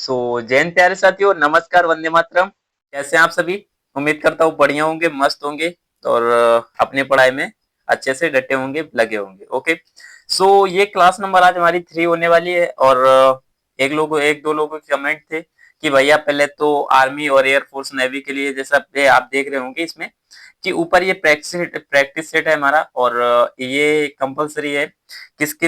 जैन प्यारे साथियों, नमस्कार, वंदे मातरम। कैसे हैं आप सभी? उम्मीद करता हूँ बढ़िया होंगे, मस्त होंगे और अपनी पढ़ाई में अच्छे से डटे होंगे, लगे होंगे। ओके। ये क्लास नंबर आज हमारी 3 होने वाली है और एक दो लोगों के कमेंट थे कि भैया पहले तो आर्मी और एयरफोर्स नेवी के लिए, जैसा आप देख रहे होंगे इसमें कि ऊपर ये प्रैक्टिस सेट है हमारा और ये कंपलसरी है किसके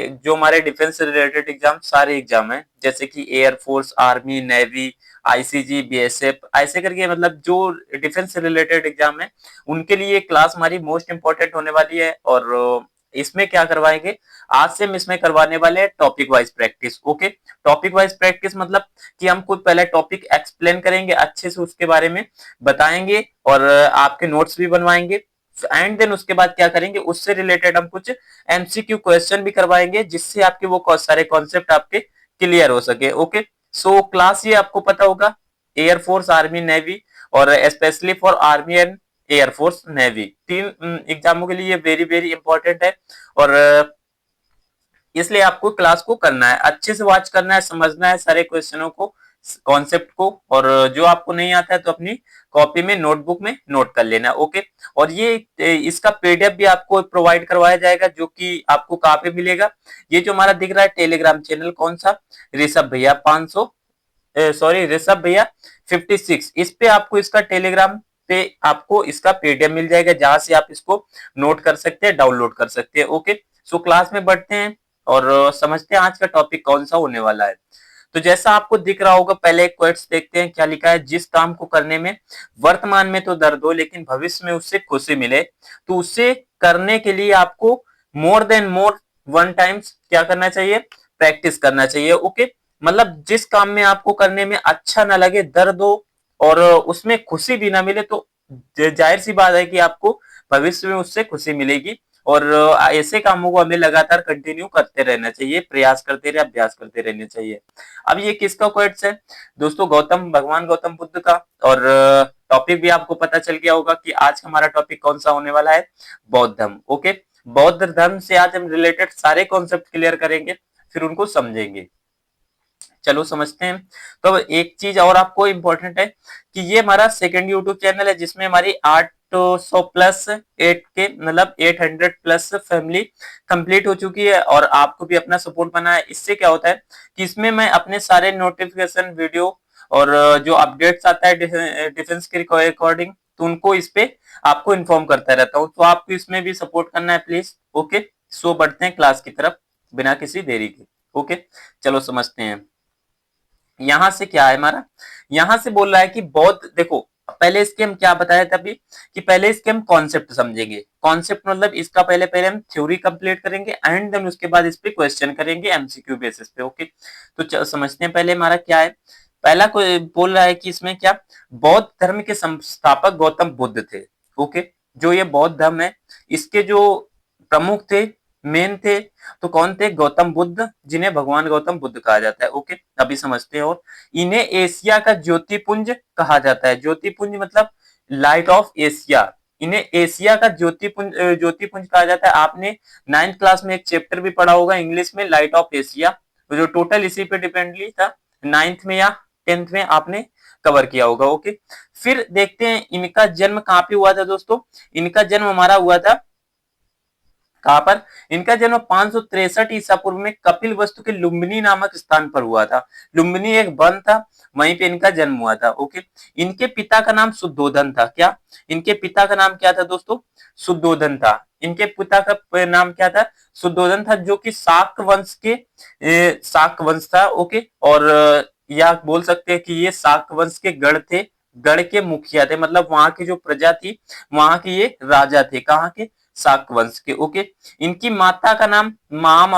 जो हमारे डिफेंस से रिलेटेड एग्जाम, सारे एग्जाम है, जैसे कि air force, army, navy, ICG, BSF, ऐसे करके मतलब जो डिफेंस से रिलेटेड एग्जाम है उनके लिए क्लास हमारी मोस्ट इंपॉर्टेंट होने वाली है। और इसमें क्या करवाएंगे, आज से हम इसमें करवाने वाले हैं topic wise practice. Okay. Topic wise practice मतलब कि हम खुद पहले टॉपिक एक्सप्लेन करेंगे अच्छे से, उसके बारे में बताएंगे और आपके नोट्स भी बनवाएंगे। एंड देन उसके बाद क्या करेंगे, उससे रिलेटेड हम कुछ एमसीक्यू क्वेश्चन भी करवाएंगे जिससे आपके वो सारे कॉन्सेप्ट आपके क्लियर हो सके। ओके। क्लास ये आपको पता होगा, एयरफोर्स, आर्मी, नेवी और specially for army and air force, navy, 3 एग्जामों के लिए वेरी वेरी इंपॉर्टेंट है। और इसलिए आपको क्लास को करना है, अच्छे से वॉच करना है, समझना है सारे क्वेश्चनों को, कॉन्सेप्ट को, और जो आपको नहीं आता है तो अपनी कॉपी में, नोटबुक में नोट कर लेना। ओके। और ये इसका पीडीएफ भी आपको प्रोवाइड करवाया जाएगा, जो कि आपको कहाँ पे मिलेगा, ये जो हमारा दिख रहा है टेलीग्राम चैनल, कौन सा, ऋषभ भैया 500, सॉरी ऋषभ भैया 56, इस पे आपको इसका टेलीग्राम पे आपको इसका पीडीएफ मिल जाएगा, जहां से आप इसको नोट कर सकते हैं, डाउनलोड कर सकते हैं। ओके। क्लास में बढ़ते हैं और समझते हैं आज का टॉपिक कौन सा होने वाला है। तो जैसा आपको दिख रहा होगा, पहले एक क्वेट्स देखते हैं क्या लिखा है। जिस काम को करने में वर्तमान में तो दर्द हो लेकिन भविष्य में उससे खुशी मिले, तो उसे करने के लिए आपको more than more one times क्या करना चाहिए, प्रैक्टिस करना चाहिए। ओके। मतलब जिस काम में आपको करने में अच्छा ना लगे, दर्द हो और उसमें खुशी भी ना मिले, तो जाहिर सी बात है कि आपको भविष्य में उससे खुशी मिलेगी। और ऐसे कामों को हमें लगातार कंटिन्यू करते रहना चाहिए, प्रयास करते रहे, अभ्यास करते रहना चाहिए। अब ये किसका क्वेट्स है दोस्तों, भगवान गौतम बुद्ध का। और टॉपिक भी आपको पता चल गया होगा कि आज हमारा टॉपिक कौन सा होने वाला है, बौद्ध धर्म। ओके। बौद्ध धर्म से आज हम रिलेटेड सारे कॉन्सेप्ट क्लियर करेंगे, फिर उनको समझेंगे। चलो समझते हैं। तो एक चीज और आपको इंपॉर्टेंट है कि ये हमारा सेकंड यूट्यूब चैनल है, जिसमें हमारी 800 प्लस 8 के मतलब 800 प्लस फैमिली कंप्लीट हो चुकी है और आपको भी अपना सपोर्ट बना है। इससे क्या होता है कि इसमें मैं अपने सारे नोटिफिकेशन, वीडियो और जो अपडेट्स आता है डिफेंस के अकॉर्डिंग, तो उनको इस पे आपको इन्फॉर्म करता रहता हूँ। तो आपको इसमें भी सपोर्ट करना है प्लीज। ओके। बढ़ते हैं क्लास की तरफ बिना किसी देरी के। ओके। चलो समझते हैं। यहां से क्या है हमारा, यहां से बोल रहा है कि बौद्ध, देखो पहले इसके हम क्या बताया था अभी, कि पहले इसके हम कॉन्सेप्ट समझेंगे। कॉन्सेप्ट मतलब इसका पहले पहले हम थ्योरी कंप्लीट करेंगे एंड देन उसके बाद इस पे क्वेश्चन करेंगे एमसीक्यू बेसिस पे। ओके। तो समझते हैं पहले हमारा क्या है। पहला कोई बोल रहा है कि इसमें क्या, बौद्ध धर्म के संस्थापक गौतम बुद्ध थे। ओके। जो ये बौद्ध धर्म है, इसके जो प्रमुख थे, मेन थे, तो कौन थे, गौतम बुद्ध, जिन्हें भगवान गौतम बुद्ध कहा जाता है। ओके। अभी समझते हैं। और इन्हें एशिया का ज्योतिपुंज कहा जाता है। ज्योतिपुंज मतलब लाइट ऑफ एशिया। इन्हें एशिया का ज्योतिपुंज कहा जाता है। आपने 9th क्लास में एक चैप्टर भी पढ़ा होगा इंग्लिश में, लाइट ऑफ एशिया, तो जो टोटल इसी पे डिपेंडली था, 9th में या 10th में आपने कवर किया होगा। ओके। फिर देखते हैं इनका जन्म कहाँ पे हुआ था दोस्तों। इनका जन्म हमारा हुआ था कहां पर, इनका जन्म 563 ईसा पूर्व में कपिल वस्तु के लुम्बिनी नामक स्थान पर हुआ था। लुम्बिनी एक वन था, वहीं पे इनका जन्म हुआ था। ओके। इनके पिता का नाम शुद्धोधन था। क्या, इनके पिता का नाम क्या था दोस्तों, शुद्धोधन था। इनके पिता का नाम क्या था, शुद्धोधन था, जो कि शाक वंश के शाक वंश था। ओके। और या बोल सकते हैं कि ये शाक वंश के गढ़ थे, गढ़ के मुखिया थे, मतलब वहां की जो प्रजा थी वहां के ये राजा थे, कहाँ के, शाक वंश के। ओके। इनकी माता का नाम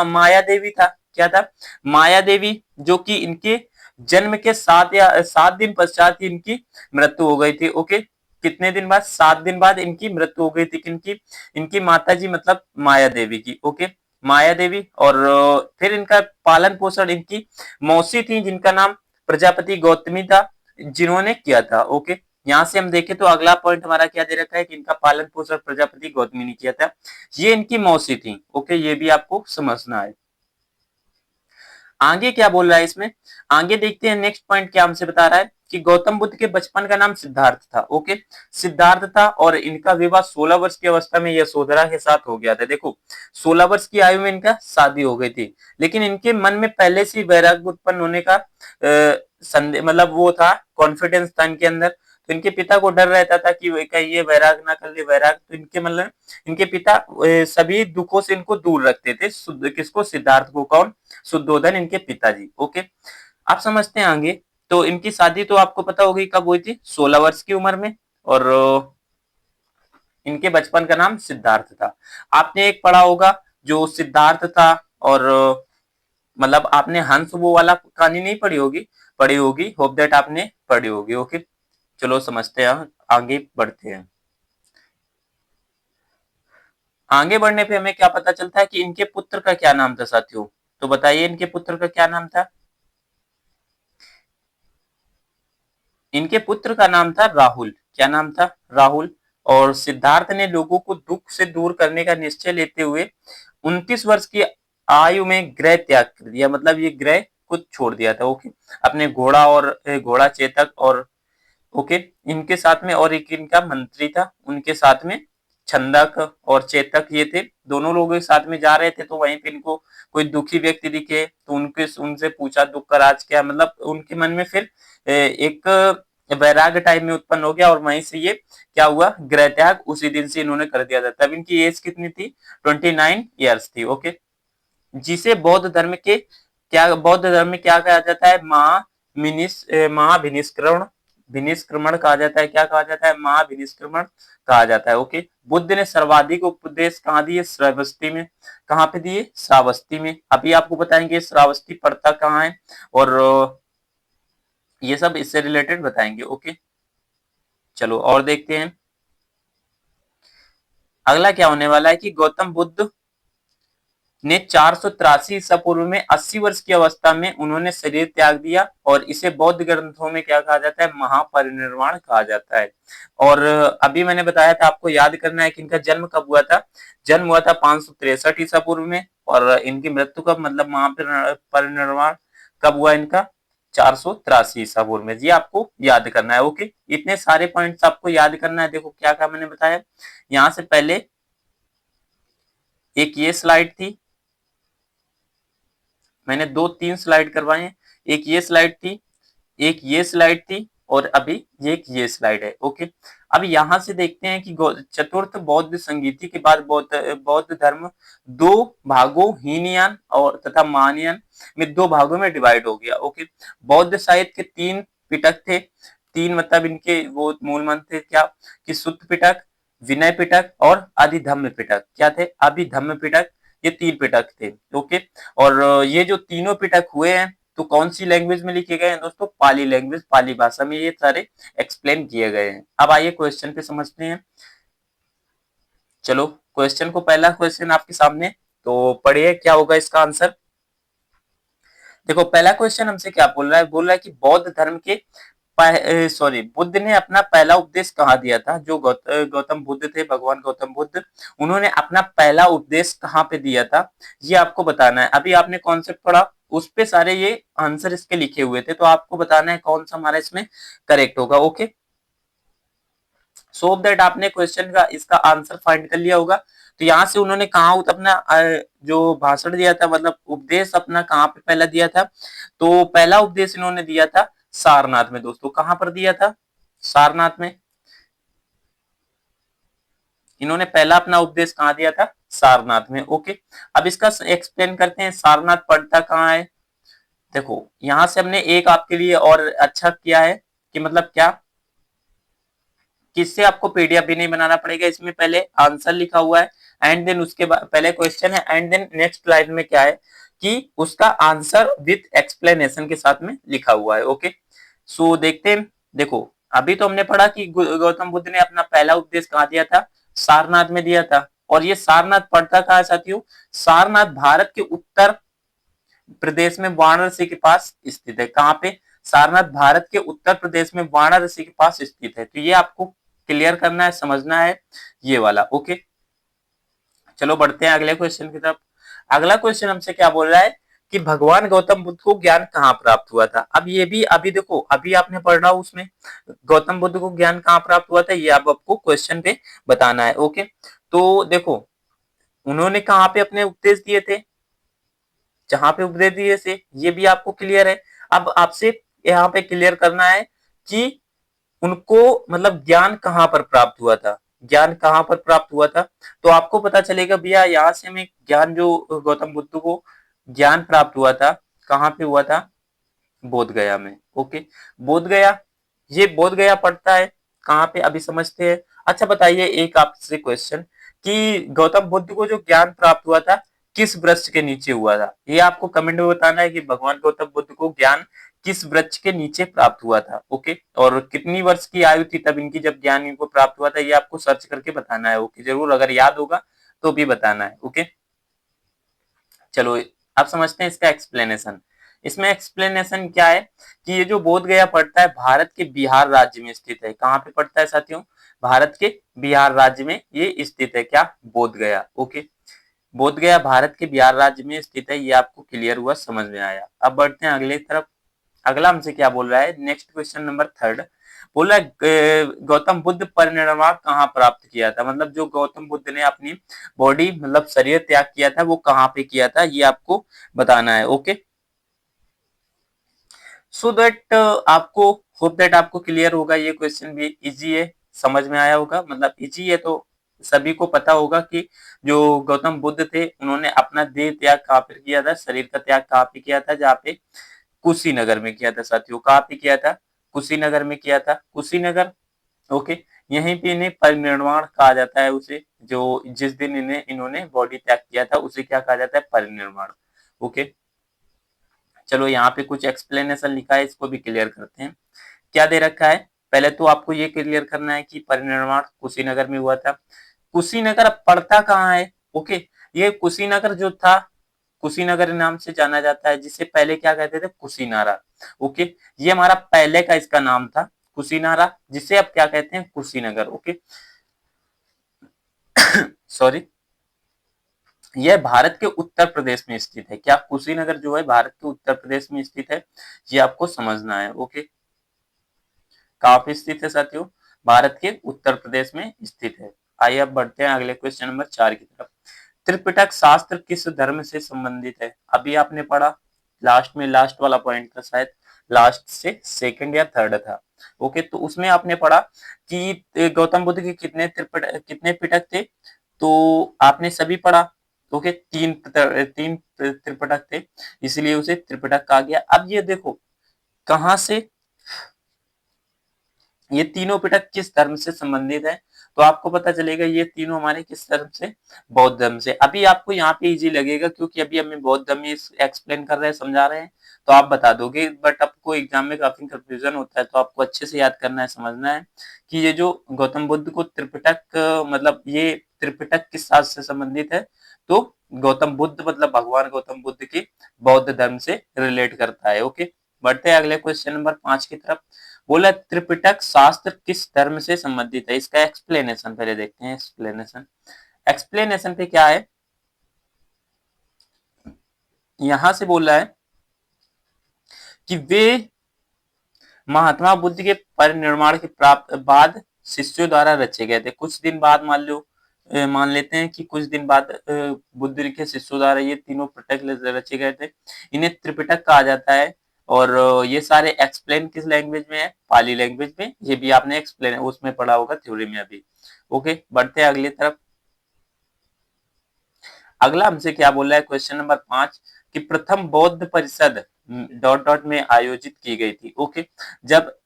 माया देवी था। क्या था, माया देवी, जो कि इनके जन्म के 7 दिन पश्चात ही इनकी मृत्यु हो गई थी। ओके। कितने दिन बाद, 7 दिन बाद इनकी मृत्यु हो गई थी। किनकी, इनकी माता जी मतलब माया देवी की। ओके। माया देवी। और फिर इनका पालन पोषण इनकी मौसी थी, जिनका नाम प्रजापति गौतमी था, जिन्होंने किया था। ओके। यहां से हम देखें तो अगला पॉइंट हमारा क्या दे रखा है कि इनका पालन पोषण प्रजापति गौतमी ने किया था, ये इनकी मौसी थी। ओके। ये भी आपको समझना है। आगे क्या बोल रहा है इसमें, आगे देखते हैं नेक्स्ट पॉइंट क्या हमसे बता रहा है कि गौतम बुद्ध के बचपन का नाम सिद्धार्थ था। ओके, सिद्धार्थ था और इनका विवाह 16 वर्ष की अवस्था में यशोधरा के साथ हो गया था। देखो 16 वर्ष की आयु में इनका शादी हो गई थी, लेकिन इनके मन में पहले से वैराग्य उत्पन्न होने का संदेह मतलब वो था, कॉन्फिडेंस था इनके अंदर। तो इनके पिता को डर रहता था कि कहीं ये वैराग ना कर ले वैराग, तो इनके मतलब इनके पिता सभी दुखों से इनको दूर रखते थे। किसको, सिद्धार्थ को। कौन, शुद्धोधन इनके पिताजी। ओके, आप समझते हैं आगे। तो इनकी शादी तो आपको पता होगी कब हुई थी, 16 वर्ष की उम्र में, और इनके बचपन का नाम सिद्धार्थ था। आपने एक पढ़ा होगा जो सिद्धार्थ था, और मतलब आपने हंस वो वाला कहानी नहीं पढ़ी होगी, पढ़ी होगी, होप दैट आपने पढ़ी होगी। ओके, चलो समझते हैं, आगे बढ़ते हैं। आगे बढ़ने पे हमें क्या पता चलता है कि इनके पुत्र का क्या नाम था साथियों। तो बताइए इनके पुत्र का क्या नाम था। इनके पुत्र का नाम था राहुल। क्या नाम था, राहुल। और सिद्धार्थ ने लोगों को दुख से दूर करने का निश्चय लेते हुए 29 वर्ष की आयु में गृह त्याग कर दिया, मतलब ये गृह को छोड़ दिया था। ओके, अपने घोड़ा और घोड़ा चेतक और ओके इनके साथ में, और एक इनका मंत्री था उनके साथ में, छंदक और चेतक ये थे, दोनों लोग एक साथ में जा रहे थे। तो वहीं पे इनको कोई दुखी व्यक्ति दिखे तो उनके उनसे पूछा दुख का राज क्या, मतलब उनके मन में फिर एक वैराग्य टाइप में उत्पन्न हो गया, और वहीं से ये क्या हुआ, गृह त्याग उसी दिन से इन्होंने कर दिया था। तब इनकी एज कितनी थी, 29 ईयर्स थी। ओके, जिसे बौद्ध धर्म के क्या, बौद्ध धर्म में क्या कहा जाता है, महाविनिष्क्रमण, विनिष्क्रमण कहा जाता है। क्या कहा जाता है, महाविनिष्क्रमण कहा जाता है। ओके, बुद्ध ने सर्वाधिक उपदेश कहाँ दिए, श्रावस्ती में। कहाँ पे दिए, श्रावस्ती में। अभी आपको बताएंगे श्रावस्ती पड़ता कहाँ है, और ये सब इससे रिलेटेड बताएंगे। ओके, चलो और देखते हैं अगला क्या होने वाला है कि गौतम बुद्ध ने 483 ईसा पूर्व में 80 वर्ष की अवस्था में उन्होंने शरीर त्याग दिया, और इसे बौद्ध ग्रंथों में क्या कहा जाता है, महापरिनिर्वाण कहा जाता है। और अभी मैंने बताया था आपको याद करना है कि इनका जन्म कब हुआ था, जन्म हुआ था 563 ईसा पूर्व में, और इनकी मृत्यु कब, मतलब महापरिनिर्वाण कब हुआ इनका, 483 ईसा पूर्व में। ये आपको याद करना है। ओके, इतने सारे पॉइंट्स आपको याद करना है। देखो क्या क्या मैंने बताया, यहाँ से पहले एक ये स्लाइड थी, मैंने 2-3 स्लाइड करवाए, एक ये स्लाइड थी, एक ये स्लाइड थी, और अभी एक ये स्लाइड है। ओके, अब यहां से देखते हैं कि चतुर्थ बौद्ध संगीति के बाद बौद्ध धर्म दो भागों, हीनयान और तथा महायान में दो भागों में डिवाइड हो गया। ओके, बौद्ध साहित्य के 3 पिटक थे, 3 मतलब इनके वो मूल मंत्र थे क्या, कि सुत्त पिटक, विनय पिटक और अधिधम्म पिटक। क्या थे, अभिधम्म पिटक, ये 3 पिटक थे। ओके, और ये जो तीनों पिटक हुए हैं तो कौन सी लैंग्वेज में लिखे गए हैं दोस्तों, पाली लैंग्वेज, पाली भाषा में ये सारे एक्सप्लेन किए गए हैं। अब आइए क्वेश्चन पे समझते हैं। चलो क्वेश्चन को, पहला क्वेश्चन आपके सामने, तो पढ़िए क्या होगा इसका आंसर। देखो पहला क्वेश्चन हमसे क्या बोल रहा है कि बौद्ध धर्म के सॉरी बुद्ध ने अपना पहला उपदेश कहाँ दिया था। जो गौतम बुद्ध थे, भगवान गौतम बुद्ध, उन्होंने अपना पहला उपदेश कहाँ पे दिया था, ये आपको बताना है। अभी आपने कॉन्सेप्ट पढ़ा, उस पे सारे ये आंसर इसके लिखे हुए थे, तो आपको बताना है कौन सा हमारा इसमें करेक्ट होगा। ओके, सो दैट आपने क्वेश्चन का इसका आंसर फाइंड कर लिया होगा। तो यहाँ से उन्होंने कहा अपना जो भाषण दिया था, मतलब उपदेश अपना कहाँ पे पहला दिया था, तो पहला उपदेश इन्होंने दिया था सारनाथ में। दोस्तों कहां पर दिया था, सारनाथ में। इन्होंने पहला अपना उपदेश कहां दिया था, सारनाथ में। ओके, अब इसका एक्सप्लेन करते हैं, सारनाथ पड़ता कहाँ है। देखो यहां से हमने एक आपके लिए और अच्छा किया है कि मतलब क्या, किससे आपको पीडीएफ भी नहीं बनाना पड़ेगा, इसमें पहले आंसर लिखा हुआ है, एंड देन उसके बाद पहले क्वेश्चन है, एंड देन नेक्स्ट लाइन में क्या है कि उसका आंसर विथ एक्सप्लेनेशन के साथ में लिखा हुआ है। ओके, सो देखते हैं। देखो अभी तो हमने पढ़ा कि गौतम बुद्ध ने अपना पहला उपदेश कहाँ दिया था, सारनाथ में दिया था। और ये सारनाथ पड़ता कहाँ है साथियों, सारनाथ भारत के उत्तर प्रदेश में वाराणसी के पास स्थित है। कहाँ पे, सारनाथ भारत के उत्तर प्रदेश में वाराणसी के पास स्थित है। तो ये आपको क्लियर करना है, समझना है ये वाला। ओके, चलो बढ़ते हैं अगले क्वेश्चन की तरफ। अगला क्वेश्चन हमसे क्या बोल रहा है कि भगवान गौतम बुद्ध को ज्ञान कहाँ प्राप्त हुआ था। अब ये भी अभी देखो, अभी आपने पढ़ा उसमें गौतम बुद्ध को ज्ञान कहाँ प्राप्त हुआ था, ये अब आपको क्वेश्चन पे बताना है। ओके, तो देखो उन्होंने कहाँ पे अपने उपदेश दिए थे, जहां पे उपदेश दिए थे, ये भी आपको क्लियर है। अब आपसे यहाँ पे क्लियर करना है कि उनको मतलब ज्ञान कहाँ पर प्राप्त हुआ था, ज्ञान कहाँ पर प्राप्त हुआ था। तो आपको पता चलेगा भैया, यहाँ से हमें ज्ञान जो गौतम बुद्ध को ज्ञान प्राप्त हुआ था, कहाँ पे हुआ था, बोध गया में। ओके, बोध गया, ये बोध गया पड़ता है कहाँ पे, अभी समझते हैं। अच्छा बताइए एक आपसे क्वेश्चन कि गौतम बुद्ध को जो ज्ञान प्राप्त हुआ था किस वृक्ष के नीचे हुआ था, ये आपको कमेंट में बताना है कि भगवान गौतम बुद्ध को ज्ञान किस वृक्ष के नीचे प्राप्त हुआ था। ओके, और कितनी वर्ष की आयु थी तब इनकी जब ज्ञान इनको प्राप्त हुआ था, ये आपको सर्च करके बताना है। ओके, जरूर, अगर याद होगा तो भी बताना है। ओके, चलो आप समझते हैं इसका एक्सप्लेनेशन। इसमें एक्सप्लेनेशन क्या है कि ये जो बोध गया पड़ता है भारत के बिहार राज्य में स्थित है। कहाँ पे पड़ता है साथियों, भारत के बिहार राज्य में ये स्थित है, क्या, बोध गया। ओके, बोध गया भारत के बिहार राज्य में स्थित है, ये आपको क्लियर हुआ, समझ में आया। अब बढ़ते हैं अगले तरफ। अगला हमसे क्या बोल रहा है, नेक्स्ट क्वेश्चन नंबर थर्ड, बोला गौतम बुद्ध परिनिर्वाण कहाँ प्राप्त किया था, मतलब जो गौतम बुद्ध ने अपनी बॉडी मतलब शरीर त्याग किया था वो कहाँ पे किया था, ये आपको बताना है। ओके, सो दैट आपको, होप दैट आपको क्लियर होगा, ये क्वेश्चन भी इजी है, समझ में आया होगा, मतलब इजी है तो सभी को पता होगा कि जो गौतम बुद्ध थे उन्होंने अपना देह त्याग कहाँ पर किया था, शरीर का त्याग कहाँ पे किया था, जहाँ पे कुशीनगर में किया था साथियों। कहाँ पे किया था, कुशीनगर में किया था, कुशीनगर। ओके, यहीं पे इन्हें परिनिर्वाण कहा जाता है, उसे जो जिस दिन इन्हें इन्होंने बॉडी त्याग किया था उसे क्या कहा जाता है, परिनिर्वाण। ओके, चलो यहाँ पे कुछ एक्सप्लेनेशन लिखा है, इसको भी क्लियर करते हैं। क्या दे रखा है, पहले तो आपको ये क्लियर करना है कि परिनिर्वाण कुशीनगर में हुआ था। कुशीनगर अब पड़ता कहाँ है। ओके, ये कुशीनगर जो था, कुशीनगर नाम से जाना जाता है, जिसे पहले क्या कहते थे, कुशीनारा। ओके, ये हमारा पहले का इसका नाम था कुशीनारा, जिसे अब क्या कहते हैं, कुशीनगर। ओके, सॉरी, यह भारत के उत्तर प्रदेश में स्थित है, क्या, कुशीनगर जो है भारत के उत्तर प्रदेश में स्थित है, ये आपको समझना है। ओके, कहाँ पे स्थित है साथियों, भारत के उत्तर प्रदेश में स्थित है। आइए अब बढ़ते हैं अगले क्वेश्चन नंबर 4 की तरफ। त्रिपिटक शास्त्र किस धर्म से संबंधित है, अभी आपने पढ़ा लास्ट में, लास्ट वाला पॉइंट था शायद, लास्ट से सेकंड या थर्ड था। ओके, तो उसमें आपने पढ़ा कि गौतम बुद्ध के कितने त्रिपिटक, कितने पिटक थे, तो आपने सभी पढ़ा। ओके, तीन त्रिपिटक थे, इसलिए उसे त्रिपिटक कहा गया। अब ये देखो कहां से, ये तीनों पिटक किस धर्म से संबंधित है, तो आपको पता चलेगा ये तीनों हमारे किस धर्म से, बौद्ध धर्म से। अभी आपको यहाँ पे इजी लगेगा क्योंकि अभी हमें बौद्ध धर्म एक्सप्लेन कर रहे हैं, समझा रहे हैं, तो आप बता दोगे, बट आपको एग्जाम में काफी कंफ्यूजन होता है, तो आपको अच्छे से याद करना है, समझना है कि ये जो गौतम बुद्ध को त्रिपिटक मतलब ये त्रिपिटक किस शास्त्र से संबंधित है, तो गौतम बुद्ध मतलब भगवान गौतम बुद्ध के बौद्ध धर्म से रिलेट करता है। ओके, बढ़ते हैं अगले क्वेश्चन नंबर 5 की तरफ। बोला त्रिपिटक शास्त्र किस धर्म से संबंधित है, इसका एक्सप्लेनेशन पहले देखते हैं। एक्सप्लेनेशन, एक्सप्लेनेशन पे क्या है, यहां से बोल रहा है कि वे महात्मा बुद्ध के परिनिर्वाण के प्राप्त बाद शिष्यों द्वारा रचे गए थे। कुछ दिन बाद, मान लो मान लेते हैं कि कुछ दिन बाद बुद्ध के शिष्यों द्वारा ये तीनों पिटक रचे गए थे, इन्हें त्रिपिटक कहा जाता है। और ये सारे एक्सप्लेन किस लैंग्वेज में है, पाली लैंग्वेज में, ये भी आपने एक्सप्लेन उसमें पढ़ा होगा थ्योरी में अभी। ओके, बढ़ते हैं अगली तरफ। अगला हमसे क्या बोल रहा है, क्वेश्चन नंबर 5, कि प्रथम बौद्ध परिषद डॉट डॉट में आयोजित की गई थी। ओके, जब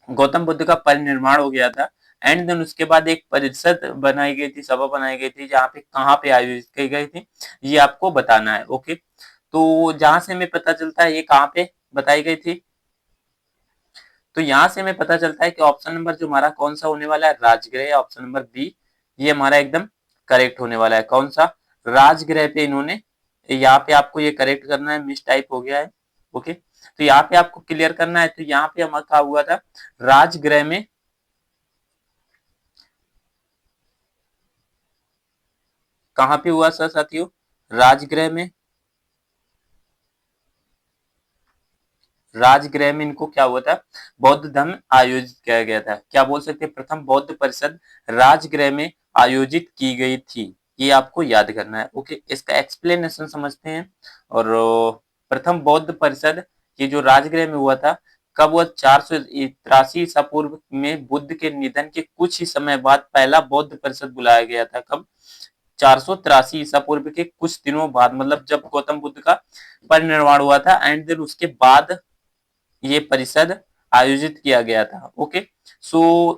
गौतम बुद्ध का परिनिर्वाण हो गया था एंड देन उसके बाद एक परिषद बनाई गई थी, सभा बनाई गई थी, जहाँ पे कहाँ पे आयोजित की गई थी, ये आपको बताना है। ओके, तो जहां से हमें पता चलता है ये कहाँ पे बताई गई थी, तो यहाँ से हमें पता चलता है कि ऑप्शन नंबर जो हमारा कौन सा होने वाला है, राजगृह, ऑप्शन नंबर बी, ये हमारा एकदम करेक्ट होने वाला है। कौन सा, राजगृह पे इन्होंने, यहाँ पे आपको ये करेक्ट करना है, मिस टाइप हो गया है। ओके, तो यहाँ पे आपको क्लियर करना है, तो यहाँ पे हमारा कहा हुआ था राजगृह में, कहाँ पे हुआ सर साथियों, राजगृह में, राजगृह में इनको क्या हुआ था, बौद्ध धम्म आयोजित किया गया था। क्या बोल सकते हैं, प्रथम बौद्ध परिषद राजगृह में आयोजित की गई थी। ये आपको याद करना है। ओके, इसका एक्सप्लेनेशन समझते हैं। और प्रथम बौद्ध परिषद ये जो राजगृह में हुआ था, कब हुआ, 483 ईसा पूर्व में बुद्ध के निधन के कुछ ही समय बाद पहला बौद्ध परिषद बुलाया गया था। कब, 483 ईसा पूर्व के कुछ दिनों बाद, मतलब जब गौतम बुद्ध का परिनिर्वाण हुआ था, एंड देन उसके बाद ये परिषद आयोजित किया गया था। ओके, सो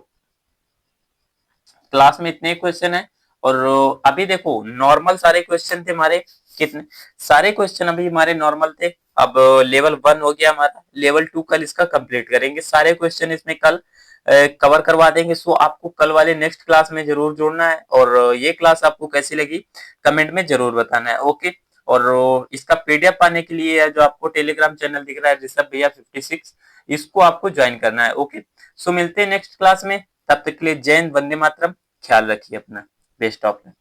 क्लास में इतने क्वेश्चन है। और अभी देखो नॉर्मल सारे क्वेश्चन थे हमारे, कितने सारे क्वेश्चन अभी हमारे नॉर्मल थे। अब लेवल 1 हो गया हमारा, लेवल 2 कल इसका कंप्लीट करेंगे, सारे क्वेश्चन इसमें कल कवर करवा देंगे। सो आपको कल वाले नेक्स्ट क्लास में जरूर जुड़ना है, और ये क्लास आपको कैसी लगी कमेंट में जरूर बताना है। ओके, और इसका पीडीएफ पाने के लिए जो आपको टेलीग्राम चैनल दिख रहा है ऋषभ भैया 56, इसको आपको ज्वाइन करना है। ओके, सो मिलते हैं नेक्स्ट क्लास में, तब तक के लिए जय हिंद, वंदे मातरम, ख्याल रखिए अपना, बेस्ट ऑफ लक।